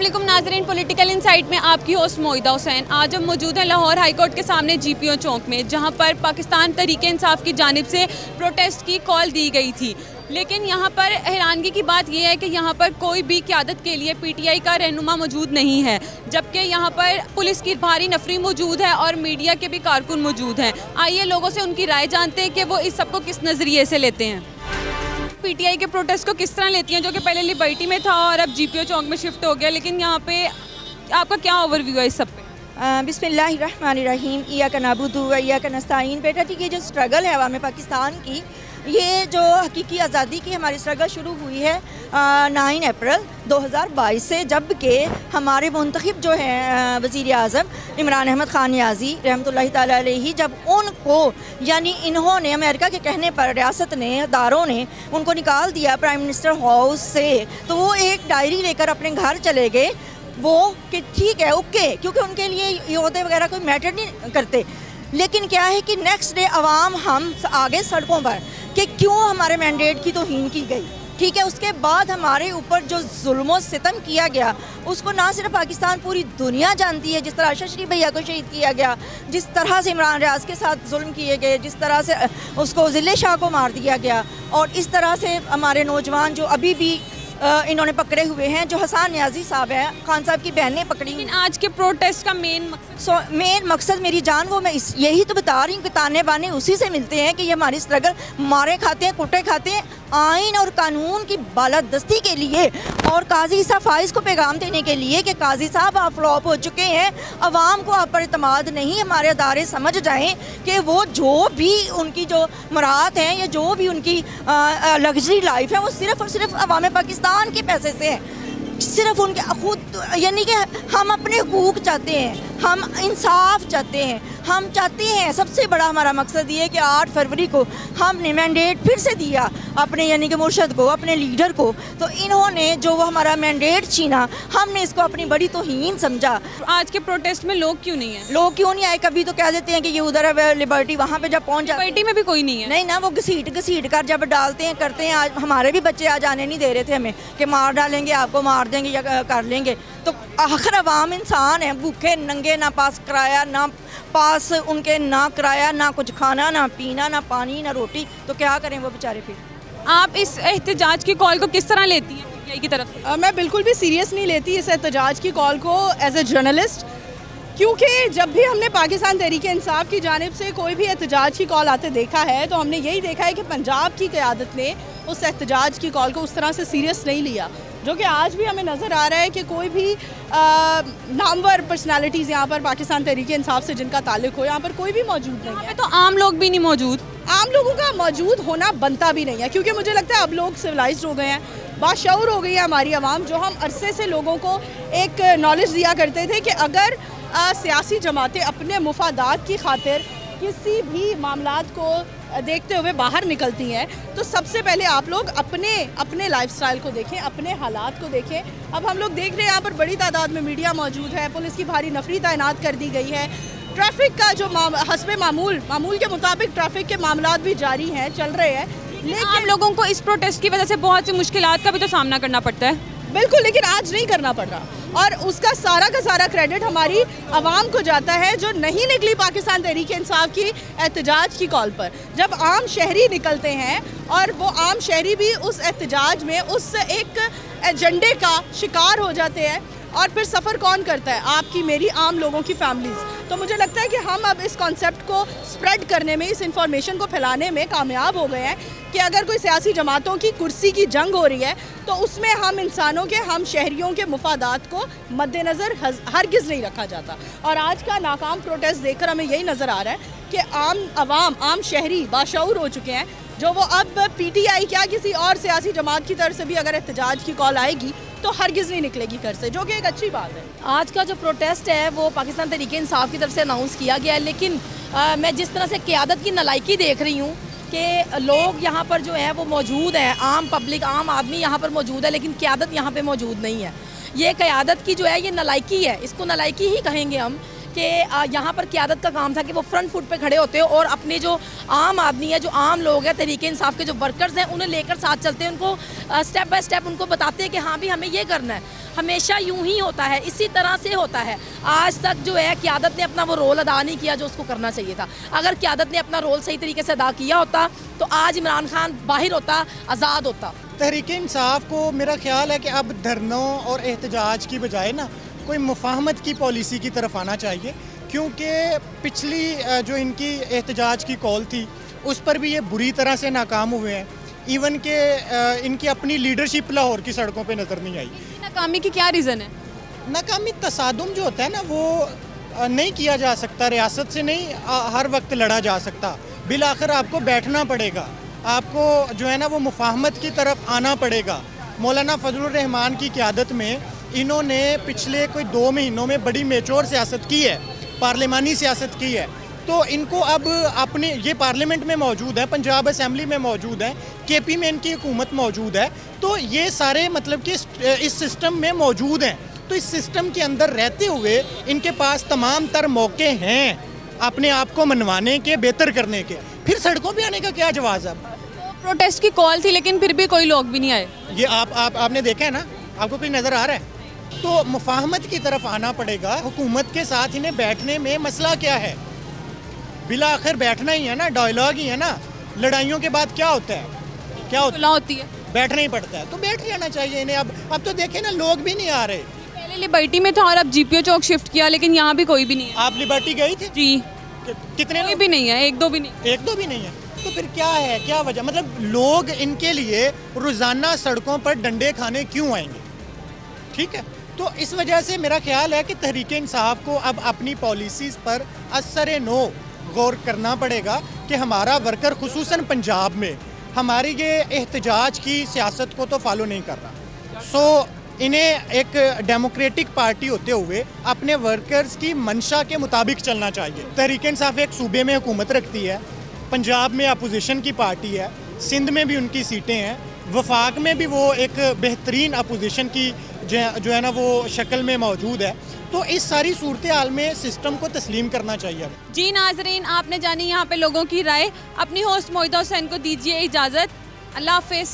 अस्सलामुअलैकुम नाज़रीन, political insight में आपकी होस्ट मोइदा हुसैन। आज हम मौजूद हैं लाहौर हाई कोर्ट के सामने जीपीओ चौक में, जहां पर पाकिस्तान तहरीक इंसाफ की जानिब से प्रोटेस्ट की कॉल दी गई थी। लेकिन यहाँ पर हैरानगी की बात यह है कि यहाँ पर कोई भी क़यादत के लिए पीटीआई का रहनुमा मौजूद नहीं है, जबकि यहाँ पर पुलिस की भारी नफरी मौजूद है और मीडिया के भी कारकुन मौजूद हैं। आइए लोगों से उनकी राय जानते हैं कि वो इस सबको किस नज़रिए से लेते हैं। पीटीआई के प्रोटेस्ट को किस तरह लेती हैं, जो कि पहले लिबर्टी में था और अब जीपीओ चौक में शिफ्ट हो गया, लेकिन यहाँ पे आपका क्या ओवरव्यू है इस सब पे? बिस्मिल्लाहिर्रहमानिर्रहीम, इय्याका नअबुदु व इय्याका नस्तईन। बेटा ठीक है, जो स्ट्रगल है अवाम पाकिस्तान की, ये जो हकीकी आज़ादी की हमारी स्ट्रगल शुरू हुई है 9 अप्रैल 2022 से, जब के हमारे मुंतखब जो हैं वज़ीर आज़म इमरान अहमद ख़ान नियाज़ी रहमतुल्लाहि ताला अलैहि, जब उनको यानी इन्होंने अमेरिका के कहने पर रियासत ने, दारों ने उनको निकाल दिया प्राइम मिनिस्टर हाउस से, तो वो एक डायरी लेकर अपने घर चले गए वो कि ठीक है ओके, क्योंकि उनके लिए योदे वगैरह कोई मैटर नहीं करते। लेकिन क्या है कि नेक्स्ट डे अवाम हम आगे सड़कों पर कि क्यों हमारे मैंडेट की तौहीन की गई। ठीक है, उसके बाद हमारे ऊपर जो जुल्म सितम किया गया उसको ना सिर्फ पाकिस्तान, पूरी दुनिया जानती है। जिस तरह अरशद शरीफ भैया को शहीद किया गया, जिस तरह से इमरान रियाज के साथ जुल्म किए गए, जिस तरह से उसको ज़िले शाह को मार दिया गया, और इस तरह से हमारे नौजवान जो अभी भी इन्होंने पकड़े हुए हैं, जो हसन नियाज़ी साहब हैं, खान साहब की बहन ने पकड़ी। लेकिन आज के प्रोटेस्ट का मेन मकसद मेरी जान, वो मैं यही तो बता रही हूँ कि ताने बाने उसी से मिलते हैं कि ये हमारी स्ट्रगल मारे खाते हैं, कुटे खाते हैं, आइन और कानून की बालादस्ती के लिए और काजी साहब फाइज को पैगाम देने के लिए कि काजी साहब आप फ्लॉप हो चुके हैं, अवाम को आप पर एतमाद नहीं। हमारे अदारे समझ जाएं कि वो जो भी उनकी जो मुराद हैं या जो भी उनकी लग्जरी लाइफ है, वो सिर्फ़ और सिर्फ अवाम पाकिस्तान के पैसे से है। सिर्फ उनके खुद, यानी कि हम अपने हकूक़ चाहते हैं, हम इंसाफ चाहते हैं, हम चाहते हैं, सबसे बड़ा हमारा मकसद ये है कि 8 फरवरी को हमने मैंडेट फिर से दिया अपने यानी कि मुर्शद को, अपने लीडर को, तो इन्होंने जो वो हमारा मैंडेट छीना, हमने इसको अपनी बड़ी तौहीन समझा। आज के प्रोटेस्ट में लोग क्यों नहीं है? लोग क्यों नहीं आए? कभी तो कह देते हैं कि ये उधर है लिबर्टी, वहाँ पे जब पहुँच जाते, लिबर्टी में भी कोई नहीं है। नहीं ना, वो घसीट कर जब डालते हैं करते हैं। आज हमारे भी बच्चे आज आने नहीं दे रहे थे हमें कि मार डालेंगे, आपको मार देंगे या कर लेंगे। तो आखिर अवाम इंसान है, भूखे नंगे, ना पास किराया, ना पास उनके ना किराया, ना कुछ खाना, ना पीना, ना पानी, ना रोटी, तो क्या करें वो बेचारे। फिर आप इस एहतजाज की कॉल को किस तरह लेती हैं पीटीआई की तरफ से? मैं बिल्कुल भी सीरियस नहीं लेती इस एहतजाज की कॉल को एज ए जर्नलिस्ट, क्योंकि जब भी हमने पाकिस्तान तहरीक इंसाफ की जानिब से कोई भी एहतजाज की कॉल आते देखा है, तो हमने यही देखा है कि पंजाब की क़यादत ने उस एहतजाज की कॉल को उस तरह से सीरियस नहीं लिया, जो कि आज भी हमें नज़र आ रहा है कि कोई भी नामवर पर्सनालिटीज़ यहाँ पर पाकिस्तान तहरीक इंसाफ से जिनका ताल्लुक हो, यहाँ पर कोई भी मौजूद नहीं है। तो आम लोग भी नहीं मौजूद, आम लोगों का मौजूद होना बनता भी नहीं है, क्योंकि मुझे लगता है अब लोग सिविलाइज्ड हो गए हैं, बाशऊर हो गई है हमारी आवाम। जो हम अरसे से लोगों को एक नॉलेज दिया करते थे कि अगर सियासी जमातें अपने मुफादात की खातिर किसी भी मामलात को देखते हुए बाहर निकलती हैं, तो सबसे पहले आप लोग अपने लाइफस्टाइल को देखें, अपने हालात को देखें। अब हम लोग देख रहे हैं यहाँ पर बड़ी तादाद में मीडिया मौजूद है, पुलिस की भारी नफरी तैनात कर दी गई है, ट्रैफिक का जो हस्बे मामूल के मुताबिक ट्रैफिक के मामलात भी जारी हैं, चल रहे हैं। लेकिन आम लोगों को इस प्रोटेस्ट की वजह से बहुत सी मुश्किलात का भी तो सामना करना पड़ता है। बिल्कुल, लेकिन आज नहीं करना पड़ रहा, और उसका सारा का सारा क्रेडिट हमारी आवाम को जाता है जो नहीं निकली पाकिस्तान तहरीक इंसाफ की एहतजाज की कॉल पर। जब आम शहरी निकलते हैं और वो आम शहरी भी उस एहतजाज में उस एक एजेंडे का शिकार हो जाते हैं, और फिर सफ़र कौन करता है? आपकी मेरी आम लोगों की फैमिलीज़। तो मुझे लगता है कि हम अब इस कॉन्सेप्ट को स्प्रेड करने में, इस इंफॉर्मेशन को फैलाने में कामयाब हो गए हैं कि अगर कोई सियासी जमातों की कुर्सी की जंग हो रही है, तो उसमें हम इंसानों के, हम शहरियों के मुफादात को मद्देनज़र हरगिज़ नहीं रखा जाता। और आज का नाकाम प्रोटेस्ट देखकर हमें यही नज़र आ रहा है कि आम शहरी बाशऊर हो चुके हैं, जो वो अब पीटीआई क्या किसी और सियासी जमात की तरफ से भी अगर एहतजाज की कॉल आएगी तो हरगिज़ नहीं निकलेगी घर से, जो कि एक अच्छी बात है। आज का जो प्रोटेस्ट है वो पाकिस्तान तहरीक इंसाफ की तरफ से अनाउंस किया गया है, लेकिन मैं जिस तरह से क़यादत की नलायकी देख रही हूँ कि लोग यहाँ पर जो है वो मौजूद हैं, आम पब्लिक, आम आदमी यहाँ पर मौजूद है, लेकिन क़यादत यहाँ पर मौजूद नहीं है। ये क़यादत की जो है ये नलायकी है, इसको नलायकी ही कहेंगे हम कि यहाँ पर क़यादत का काम था कि वो फ्रंट फुट पे खड़े होते हैं और अपने जो आम आदमी है, जो आम लोग हैं, तहरीके इंसाफ के जो वर्कर्स हैं, उन्हें लेकर साथ चलते हैं, उनको स्टेप बाय स्टेप उनको बताते हैं कि हाँ भी हमें ये करना है। हमेशा यूं ही होता है, इसी तरह से होता है। आज तक जो है क़यादत ने अपना वो रोल अदा नहीं किया जो उसको करना चाहिए था। अगर क़यादत ने अपना रोल सही तरीके से अदा किया होता तो आज इमरान खान बाहर होता, आज़ाद होता। तहरीक इंसाफ को मेरा ख्याल है कि अब धरनों और एहतजाज की बजाय ना कोई मुफाहमत की पॉलिसी की तरफ आना चाहिए, क्योंकि पिछली जो इनकी एहतजाज की कॉल थी उस पर भी ये बुरी तरह से नाकाम हुए हैं। इवन के इनकी अपनी लीडरशिप लाहौर की सड़कों पे नज़र नहीं आई। नाकामी की क्या रीज़न है? नाकामी तसादुम जो होता है ना वो नहीं किया जा सकता, रियासत से नहीं हर वक्त लड़ा जा सकता। बिल आखिर आपको बैठना पड़ेगा, आपको जो है ना वो मुफाहमत की तरफ आना पड़ेगा। मौलाना फजलुर रहमान की क़यादत में इन्होंने पिछले कोई 2 महीनों में बड़ी मेचोर सियासत की है, पार्लिमानी सियासत की है। तो इनको अब अपने ये पार्लियामेंट में मौजूद है, पंजाब असम्बली में मौजूद है, केपी में इनकी हुकूमत मौजूद है, तो ये सारे मतलब कि इस सिस्टम में मौजूद हैं। तो इस सिस्टम के अंदर रहते हुए इनके पास तमाम तर मौके हैं अपने आप को मनवाने के, बेहतर करने के। फिर सड़कों पे आने का क्या जवाब है? प्रोटेस्ट की कॉल थी लेकिन फिर भी कोई लोग भी नहीं आए। ये आपने देखा है ना, आपको कोई नज़र आ रहा है? तो मुफाहमत की तरफ आना पड़ेगा हुकूमत के साथ। इन्हें बैठने में मसला क्या है? बिला आखिर बैठना ही है ना, डायलॉग ही है ना। लड़ाइयों के बाद क्या होता है? क्या सुलह होती है, बैठना ही पड़ता है, तो बैठ जाना चाहिए इन्हें। अब तो देखें ना, लोग भी नहीं आ रहे। पहले लिबर्टी में था और अब जीपीओ चौक शिफ्ट किया, लेकिन यहाँ भी कोई भी नहीं है। आप लिबर्टी गई थी? जी, कितने कोई लोग? भी नहीं है, एक दो भी नहीं। एक दो भी नहीं है। तो फिर क्या है, क्या वजह? मतलब लोग इनके लिए रोज़ाना सड़कों पर डंडे खाने क्यों आएंगे? ठीक है, तो इस वजह से मेरा ख्याल है कि तहरीक इंसाफ को अब अपनी पॉलिसीज़ पर असर नो गौर करना पड़ेगा कि हमारा वर्कर खुसूसन पंजाब में हमारी ये एहतजाज की सियासत को तो फॉलो नहीं कर रहा। सो इन्हें एक डेमोक्रेटिक पार्टी होते हुए अपने वर्कर्स की मंशा के मुताबिक चलना चाहिए। तहरीक इंसाफ एक सूबे में हुकूमत रखती है, पंजाब में अपोजिशन की पार्टी है, सिंध में भी उनकी सीटें हैं, वफाक में भी वो एक बेहतरीन अपोजिशन की जो है ना वो शक्ल में मौजूद है। तो इस सारी सूरत हाल में सिस्टम को तस्लीम करना चाहिए। जी नाजरीन, आपने जानी यहाँ पे लोगों की राय। अपनी होस्ट मोहिदा हुसैन को दीजिए इजाज़त। अल्लाह हाफिज़।